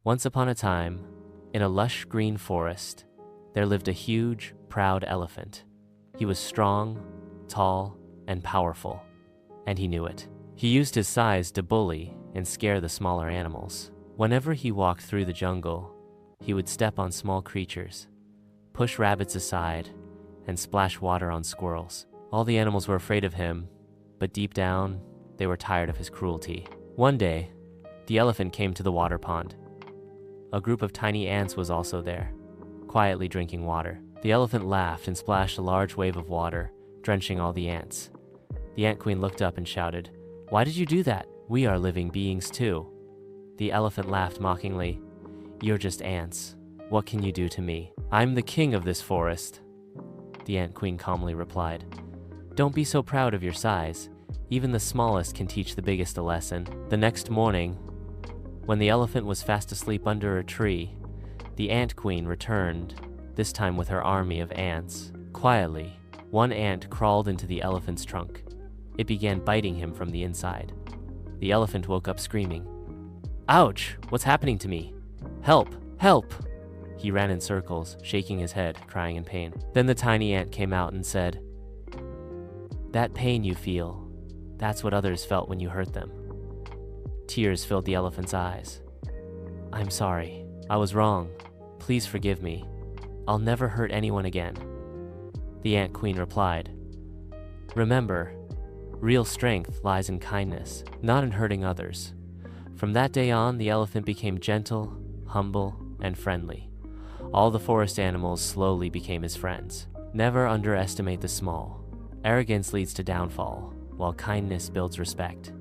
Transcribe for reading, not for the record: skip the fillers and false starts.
Once upon a time, in a lush green forest, there lived a huge, proud elephant. He was strong, tall, and powerful, and he knew it. He used his size to bully and scare the smaller animals. Whenever he walked through the jungle, he would step on small creatures, push rabbits aside, and splash water on squirrels. All the animals were afraid of him, but deep down, they were tired of his cruelty. One day, the elephant came to the water pond. A group of tiny ants was also there, quietly drinking water. The elephant laughed and splashed a large wave of water, drenching all the ants. The ant queen looked up and shouted, "Why did you do that? We are living beings too." The elephant laughed mockingly. "You're just ants. What can you do to me? I'm the king of this forest." The ant queen calmly replied, "Don't be so proud of your size. Even the smallest can teach the biggest a lesson." The next morning, when the elephant was fast asleep under a tree, the ant queen returned, this time with her army of ants. Quietly, one ant crawled into the elephant's trunk. It began biting him from the inside. The elephant woke up screaming, "Ouch! What's happening to me? Help! Help!" He ran in circles, shaking his head, crying in pain. Then the tiny ant came out and said, "That pain you feel, that's what others felt when you hurt them." Tears filled the elephant's eyes. "I'm sorry. I was wrong. Please forgive me. I'll never hurt anyone again." The ant queen replied, "Remember, real strength lies in kindness, not in hurting others." From that day on, the elephant became gentle, humble, and friendly. All the forest animals slowly became his friends. Never underestimate the small. Arrogance leads to downfall, while kindness builds respect.